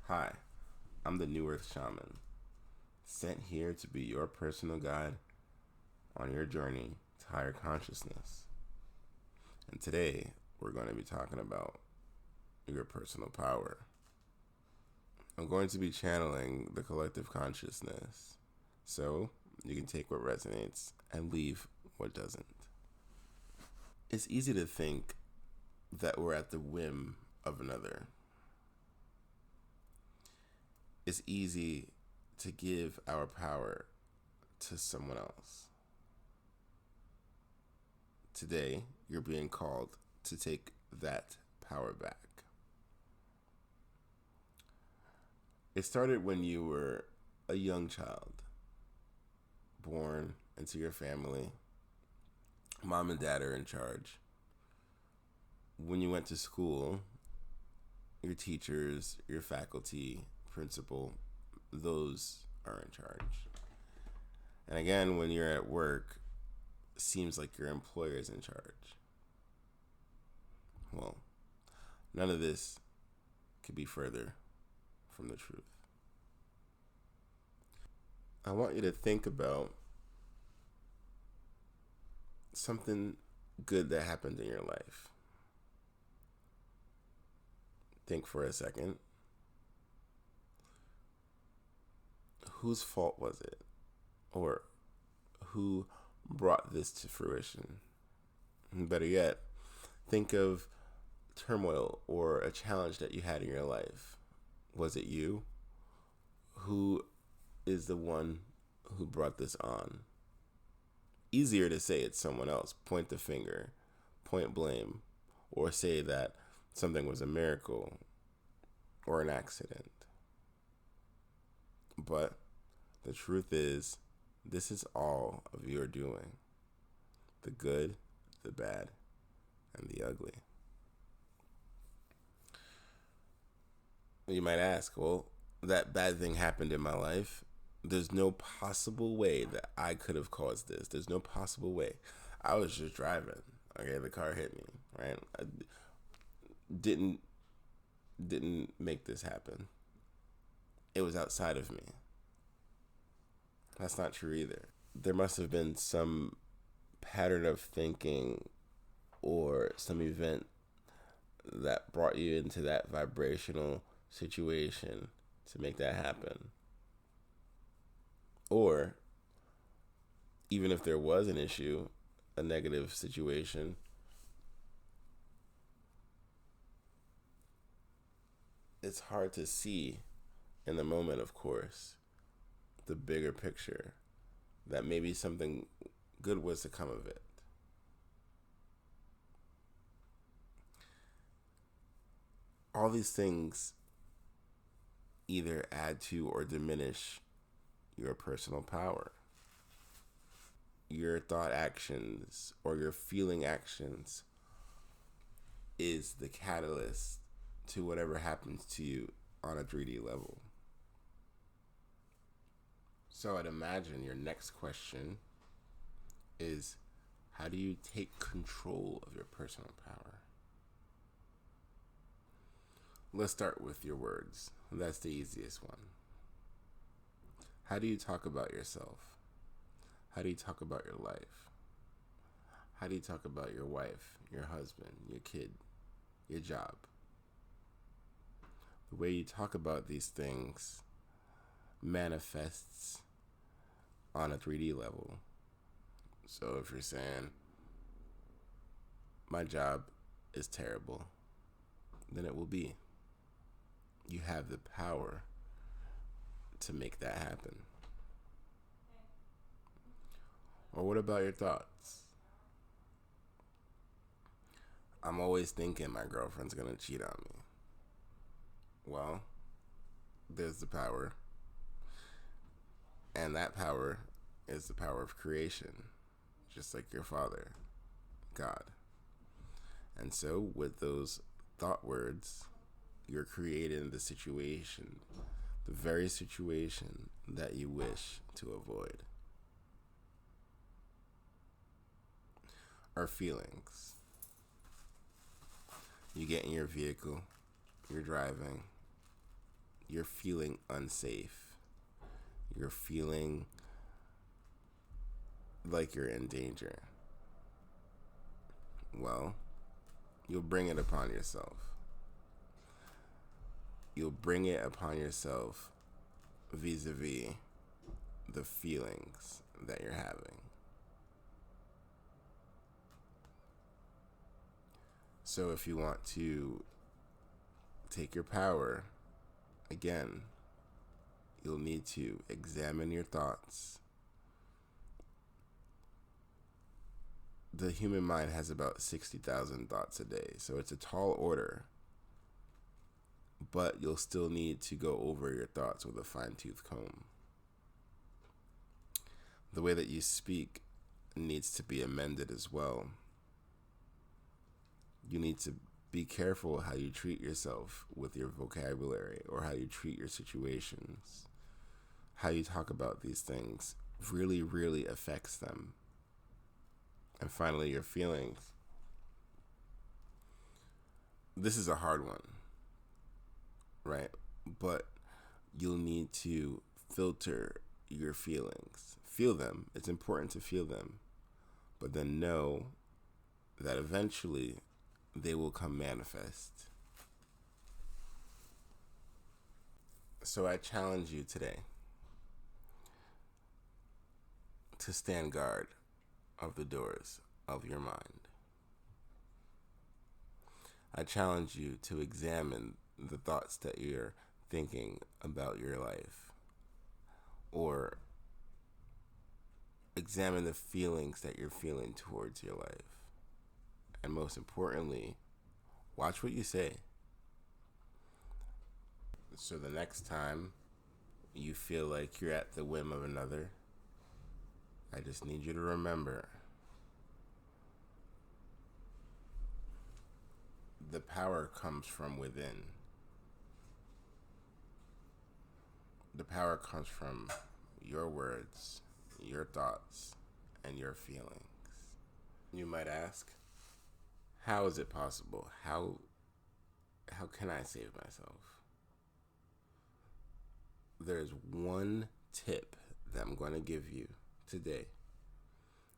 Hi, I'm the New Earth Shaman, sent here to be your personal guide on your journey to higher consciousness. And today, we're going to be talking about your personal power. I'm going to be channeling the collective consciousness, so you can take what resonates and leave what doesn't. It's easy to think that we're at the whim of another. It's easy to give our power to someone else. Today, you're being called to take that power back. It started when you were a young child, born into your family. Mom and dad are in charge. When you went to school, your teachers, your faculty, principal, those are in charge. And again, when you're at work, seems like your employer is in charge. Well, none of this could be further from the truth. I want you to think about something good that happened in your life. Think for a second. Whose fault was it? Or who brought this to fruition? And better yet, think of turmoil or a challenge that you had in your life. Was it you? Who is the one who brought this on? Easier to say it's someone else. Point the finger, point blame, or say that something was a miracle or an accident. But the truth is, this is all of your doing. The good, the bad, and the ugly. You might ask, well, that bad thing happened in my life. There's no possible way that I could have caused this. There's no possible way. I was just driving. Okay, the car hit me, right? I didn't make this happen. It was outside of me. That's not true either. There must have been some pattern of thinking or some event that brought you into that vibrational situation to make that happen. Or even if there was an issue, a negative situation, it's hard to see in the moment, of course, the bigger picture, that maybe something good was to come of it. All these things either add to or diminish your personal power. Your thought actions or your feeling actions is the catalyst to whatever happens to you on a 3D level. So I'd imagine your next question is, how do you take control of your personal power? Let's start with your words. That's the easiest one. How do you talk about yourself? How do you talk about your life? How do you talk about your wife, your husband, your kid, your job? The way you talk about these things manifests on a 3D level. So if you're saying, my job is terrible, then it will be. You have the power to make that happen. Or what about your thoughts? I'm always thinking my girlfriend's gonna cheat on me. Well, there's the power. And that power is the power of creation, just like your Father, God. And so with those thought words, you're creating the situation, the very situation that you wish to avoid. Our feelings. You get in your vehicle, you're driving, you're feeling unsafe. You're feeling like you're in danger. Well, you'll bring it upon yourself. You'll bring it upon yourself vis-a-vis the feelings that you're having. So if you want to take your power, again, you'll need to examine your thoughts. The human mind has about 60,000 thoughts a day, so it's a tall order. But you'll still need to go over your thoughts with a fine-tooth comb. The way that you speak needs to be amended as well. You need to be careful how you treat yourself with your vocabulary, or how you treat your situations. How you talk about these things really, really affects them. And finally, your feelings. This is a hard one, right? But you'll need to filter your feelings. Feel them. It's important to feel them. But then know that eventually they will come manifest. So I challenge you today to stand guard of the doors of your mind. I challenge you to examine the thoughts that you're thinking about your life, or examine the feelings that you're feeling towards your life. And most importantly, watch what you say. So the next time you feel like you're at the whim of another, I just need you to remember, the power comes from within. The power comes from your words, your thoughts, and your feelings. You might ask, how is it possible? How can I save myself? There's one tip that I'm going to give you today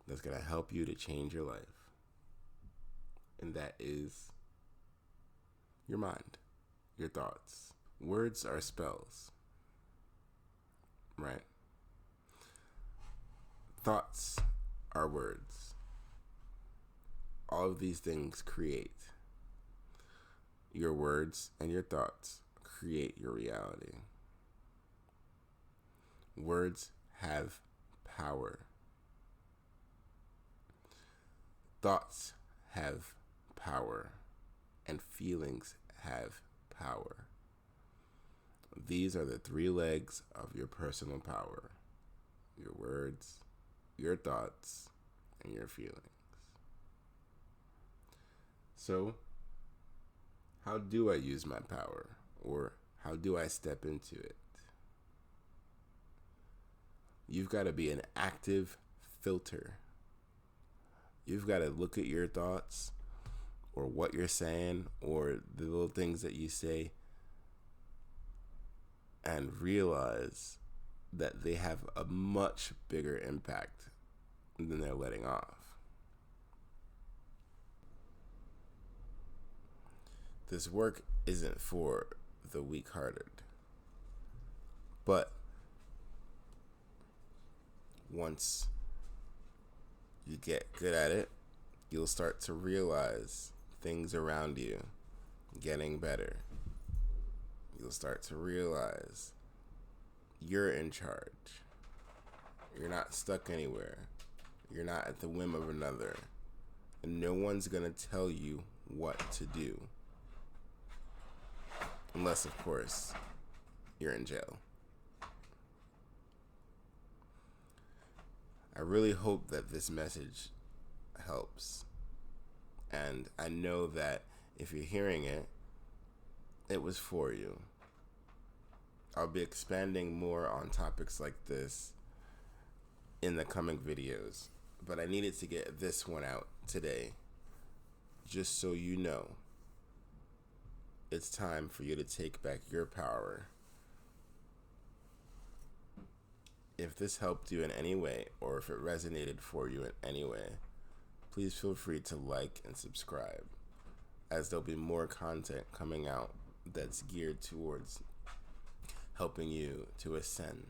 that's going to help you to change your life. And that is your mind, your thoughts. Words are spells, right? Thoughts are words. All of these things create. Your words and your thoughts create your reality. Words have power. Thoughts have power. And feelings have power. These are the three legs of your personal power: your words, your thoughts, and your feelings. So, how do I use my power? Or how do I step into it? You've got to be an active filter. You've got to look at your thoughts, or what you're saying, or the little things that you say, and realize that they have a much bigger impact than they're letting off. This work isn't for the weak-hearted, but once you get good at it, you'll start to realize things around you getting better. You'll start to realize you're in charge. You're not stuck anywhere. You're not at the whim of another. And no one's gonna tell you what to do. Unless, of course, you're in jail. I really hope that this message helps. And I know that if you're hearing it, it was for you. I'll be expanding more on topics like this in the coming videos, but I needed to get this one out today, just so you know it's time for you to take back your power If this helped you in any way, or if it resonated for you in any way, please feel free to like and subscribe, as there'll be more content coming out that's geared towards helping you to ascend